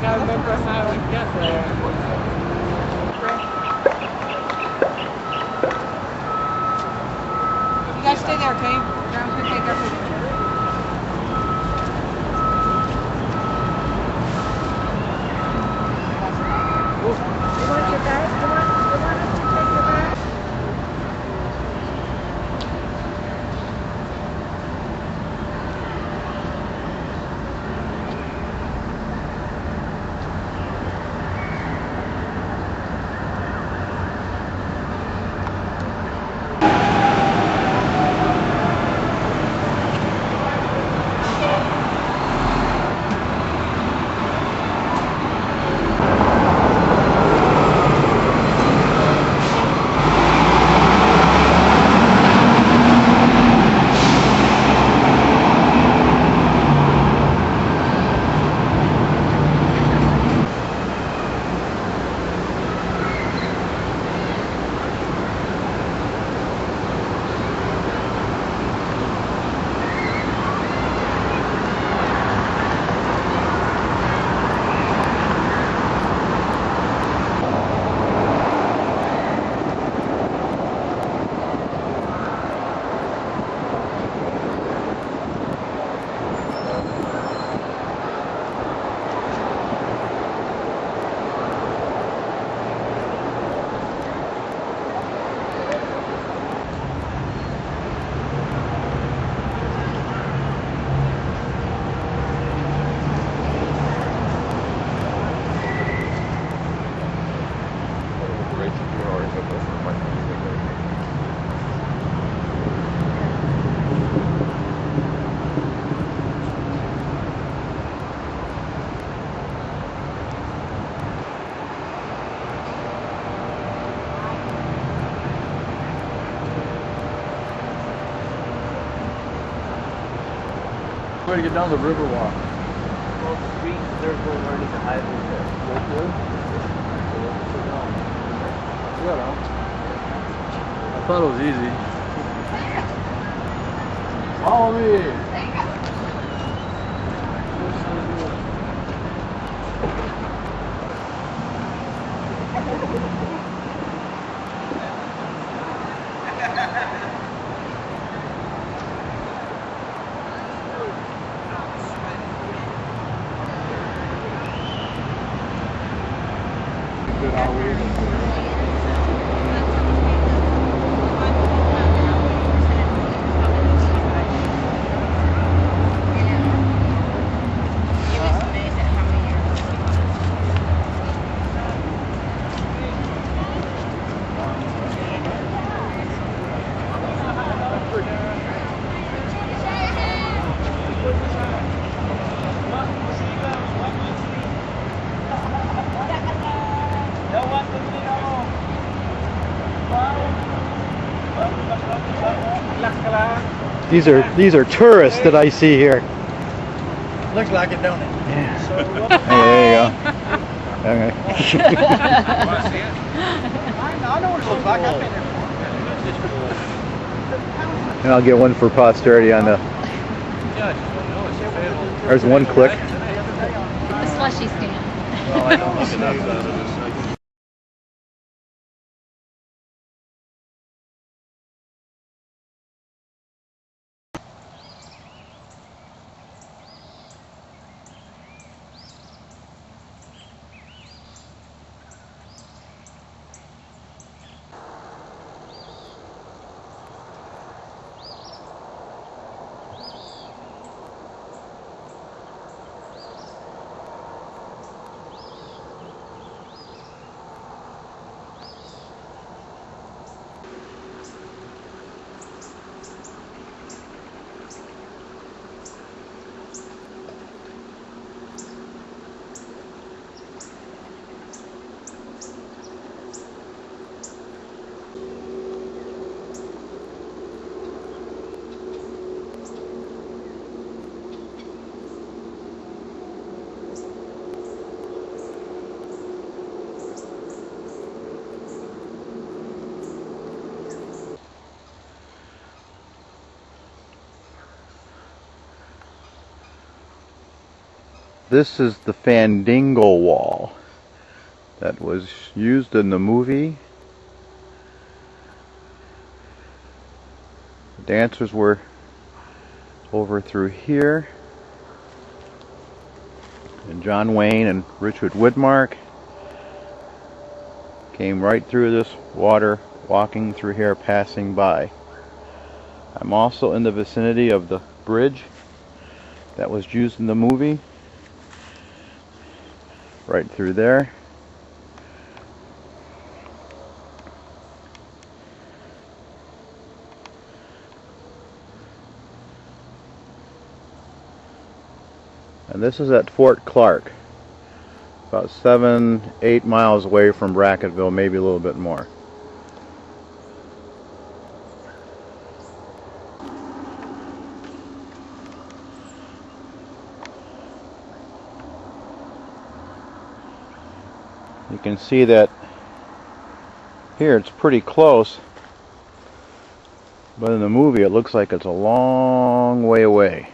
gotta remember how we got there. You guys stay there, okay? Grandma's gonna take our picture. You want your bag? You want us to take your bag? Where to get down the river walk? Well, the street, there's one underneath the highway there. I thought it was easy. Follow me! These are tourists that I see here. Looks like it, don't it? Yeah. There you go. Okay. I know what it looks like. I've been there. And I'll get one for posterity on the. There's one click. The slushy stand. Well, I don't look enough out of this. This is the Fandango wall that was used in the movie. The dancers were over through here. And John Wayne and Richard Widmark came right through this water, walking through here, passing by. I'm also in the vicinity of the bridge that was used in the movie. Right through there. And this is at Fort Clark, about 7-8 miles away from Brackettville, maybe a little bit more. You can see that here it's pretty close, but in the movie it looks like it's a long way away.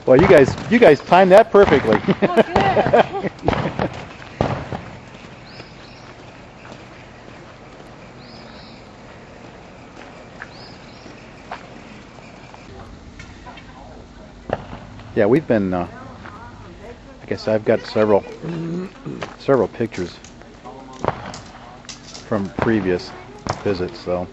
Well, you guys timed that perfectly. Oh, good. Yeah, we've been. I guess I've got several pictures from previous visits, though.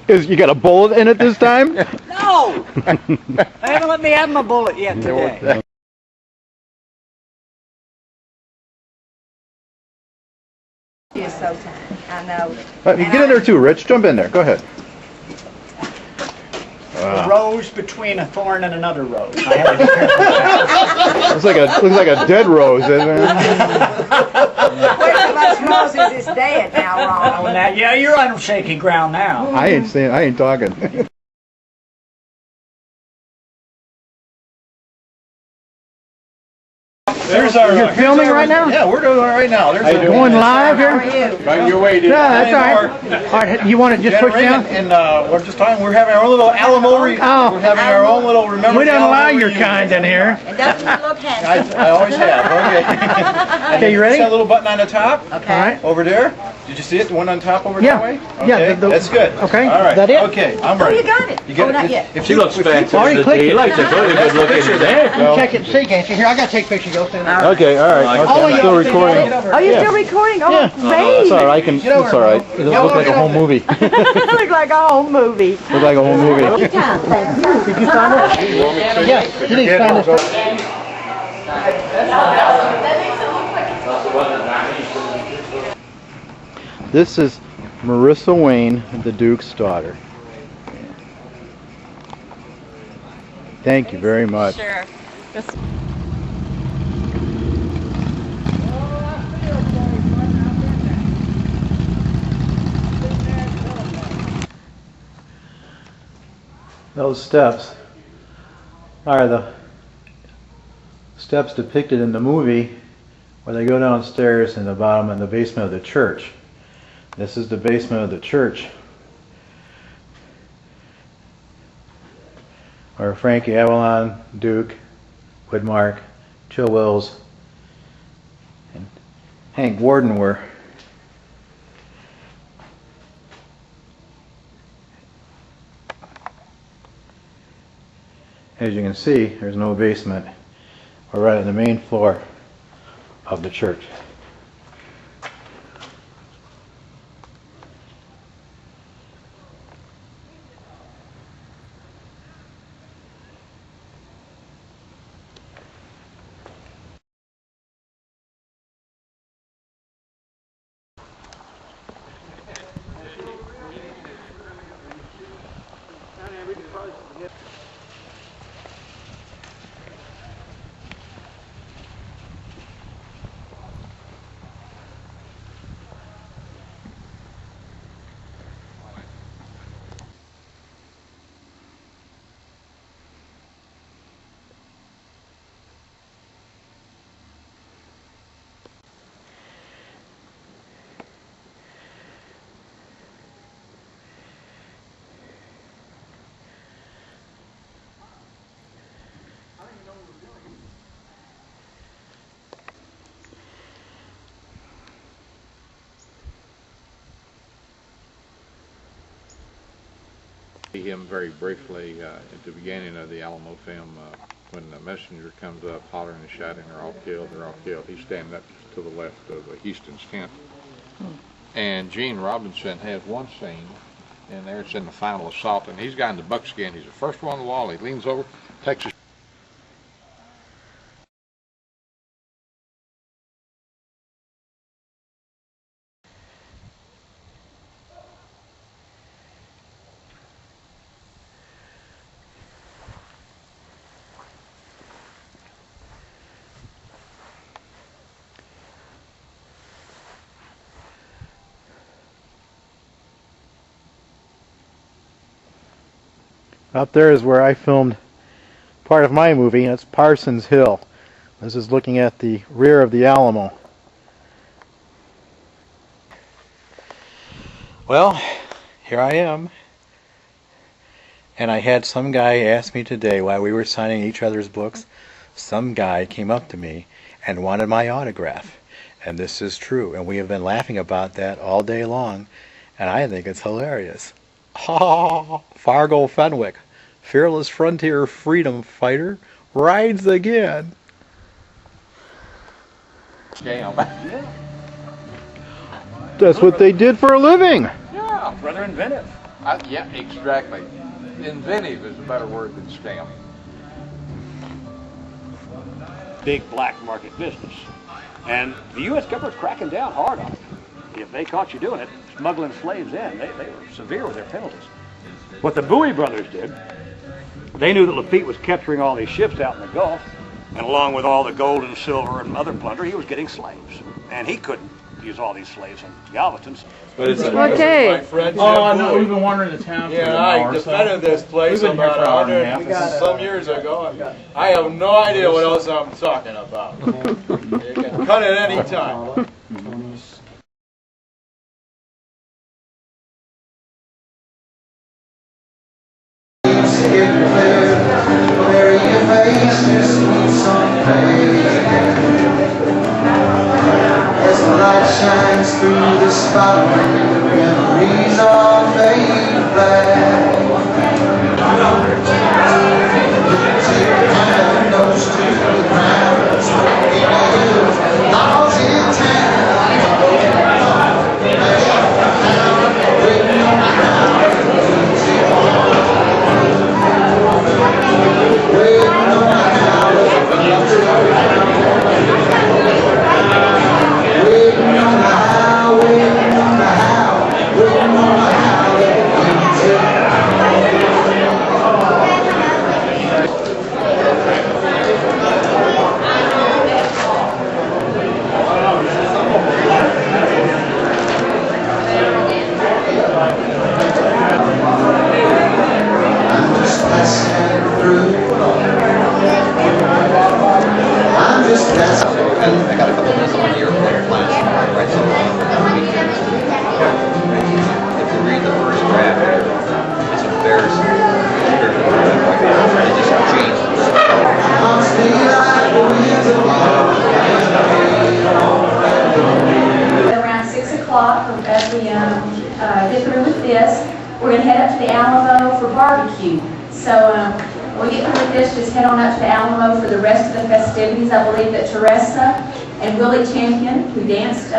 You got a bullet in it this time? No! They haven't let me have my bullet yet today. I know. You get in there too, Rich. Jump in there. Go ahead. A rose between a thorn and another rose. I have to be careful with that. Looks like a dead rose, isn't it? Which of us roses is dead now, Ron? On that, yeah, you're on shaky ground now. I ain't talking. There's our. You're filming right now? Yeah, we're doing it right now. There's our Going live How are here? you? Right your way, dude. Yeah, that's all right. All right, you want to just push down? And we're just talking. We're having our own little Alamo. We're having our own little remember. We don't Alamo allow your reunion. kind in here. And doesn't he look handsome? I always have. Okay. Okay, you ready? See that little button on the top? Okay. All right. Over there? Did you see it? The one on top over Yeah. that way? Yeah, Okay, that's good. okay. All right. That it? Okay, I'm Oh, ready. you got it. You get Oh, it? not yet. If She you- looks if you- fancy. Already clicked it. Like a very good looking there. Well, Check it, see, can't you? Here, I gotta take pictures. Go stand there. Okay, all right. Oh, Okay. you still recording? Are you still recording? Oh, Yeah. great. It's all right. It's all right. It looks like a whole movie. Look like a whole movie. Looks like a whole movie. Did you sign it? Yeah, you need to sign this. This is Marisa Wayne, the Duke's daughter. Thank you very much. Sure. Those steps are the steps depicted in the movie where they go downstairs in the bottom and the basement of the church. This is the basement of the church where Frankie Avalon, Duke, Widmark, Chill Wills, and Hank Warden were As you can see, there's no basement. We're right on the main floor of the church. Him very briefly at the beginning of the Alamo film when the messenger comes up hollering and shouting, they're all killed, they're all killed. He's standing up to the left of Houston's tent. And Gene Robinson has one scene, and there it's in the final assault, and he's got in the buckskin. He's the first one on the wall. He leans over, takes his Up there is where I filmed part of my movie. That's Parsons Hill. This is looking at the rear of the Alamo. Well, here I am. And I had some guy ask me today while we were signing each other's books, some guy came up to me and wanted my autograph. And this is true. And we have been laughing about that all day long. And I think it's hilarious. Fargo Fenwyck, fearless frontier freedom fighter, rides again. scam. That's what they did for a living. Yeah, Rather inventive. yeah, exactly. Inventive is a better word than scam. Big black market business. And the U.S. government's cracking down hard on it. If they caught you doing it, smuggling slaves in, they were severe with their penalties. What the Bowie brothers did, they knew that Lafitte was capturing all these ships out in the Gulf, and along with all the gold and silver and other plunder, he was getting slaves. And he couldn't use all these slaves in Galveston. But it's Okay. my friend Oh, no, we've been wandering the town for an Yeah, hour I or defended so. this place We've been here about for an hour and a half. 100 some years ago. And I have no idea what else I'm talking about. You can cut it any time. As the light shines through the spotlight, memories all fade black. Take your hand, nose to the ground, laws in town. Waiting on the ground, waiting on the I got a couple minutes on your player class. I write something on for that week. If you read the first draft here, it's embarrassing. It just changed. Around 6 o'clock, as we get through with this, we're going to head up to the Alamo for barbecue. So When we get through with this, just head on up to Alamo for the rest of the festivities. I believe that Theresa and Willie Champion, who danced,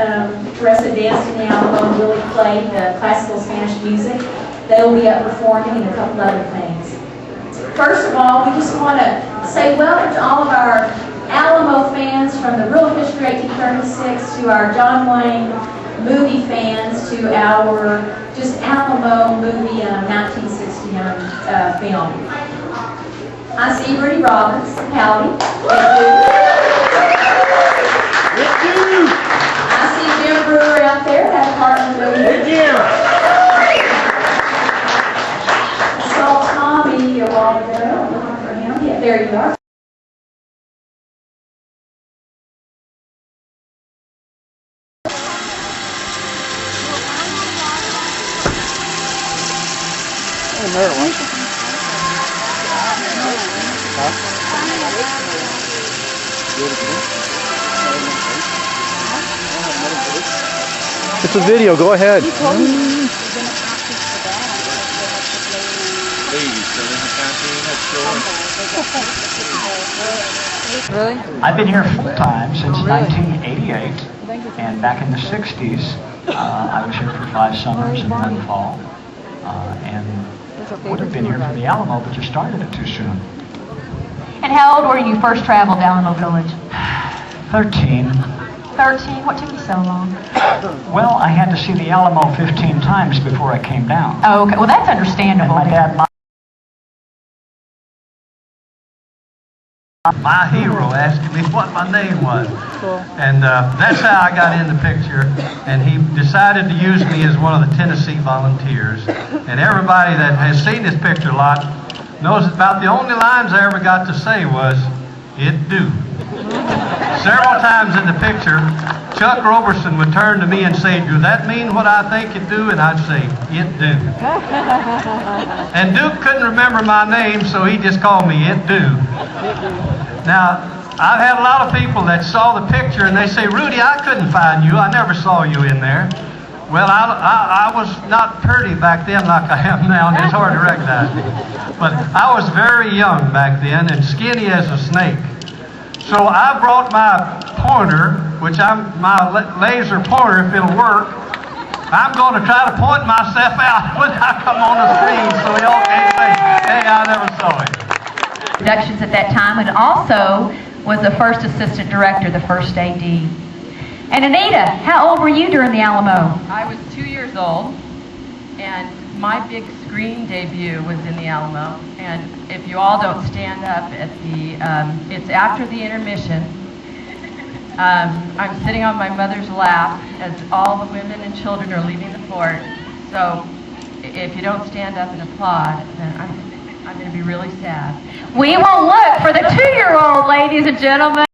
Theresa danced in the Alamo, and Willie played the classical Spanish music. They will be up performing and a couple other things. First of all, we just want to say welcome to all of our Alamo fans, from the real history 1836 to our John Wayne movie fans to our just Alamo movie 1969 film. I see Rudy Robbins, howdy. I see Jim Brewer out there, had part in the movie. Hey Jim! I saw Tommy a while ago, looking for him. Yeah, there you are. It's a video, go ahead. Really? I've been here full-time since 1988, and back in the 60s, I was here for 5 summers and 1 fall, and would have been here for the Alamo, but just started it too soon. And how old were you first traveled to Alamo Village? 13. 13? What took you so long? Well, I had to see the Alamo 15 times before I came down. Oh, okay. Well, that's understandable. And my hero asking me what my name was. Cool. And that's how I got in the picture. And he decided to use me as one of the Tennessee volunteers. And everybody that has seen this picture a lot knows about the only lines I ever got to say was, "It do." Several times in the picture, Chuck Roberson would turn to me and say, "Do that mean what I think it do?" And I'd say, "It do." And Duke couldn't remember my name, so he just called me It Do. Now, I've had a lot of people that saw the picture and they say, "Rudy, I couldn't find you. I never saw you in there." Well, I was not pretty back then like I am now, and it's hard to recognize me. But I was very young back then and skinny as a snake. So I brought my pointer, which my laser pointer, if it'll work. I'm going to try to point myself out when I come on the screen so y'all can say, "Hey, I never saw it." Productions at that time, and also was the first assistant director, the first AD. And Anita, how old were you during the Alamo? I was 2 years old, and my big screen debut was in the Alamo. And if you all don't stand up at the, it's after the intermission. I'm sitting on my mother's lap as all the women and children are leaving the fort. So if you don't stand up and applaud, then I'm going to be really sad. We will look for the 2-year-old, ladies and gentlemen.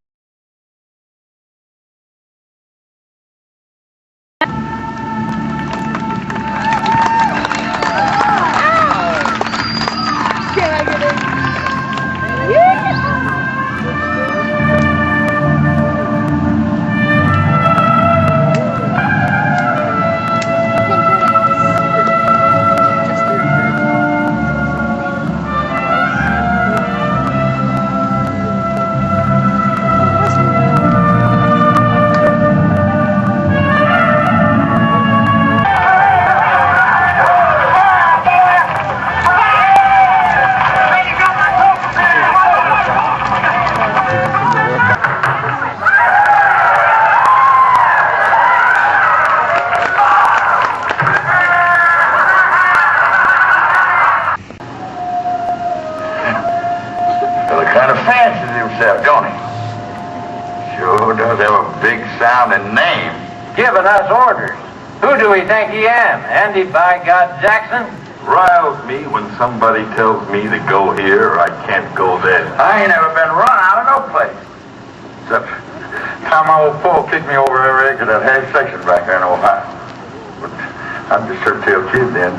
Giving us orders. Who do we think he am? Andy by God Jackson? Riles me when somebody tells me to go here or I can't go there. I ain't ever been run out of no place. Except time my old fool kicked me over every acre of that half section back there in Ohio. But I'm just a tail kid then.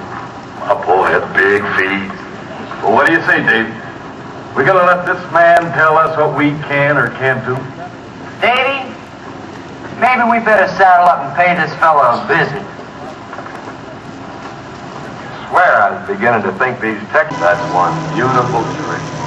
My boy had big feet. Well, what do you say, Dave? We gonna let this man tell us what we can or can't do? Davey, maybe we better saddle up and pay this fellow a visit. I swear I was beginning to think these Texans had one beautiful trick.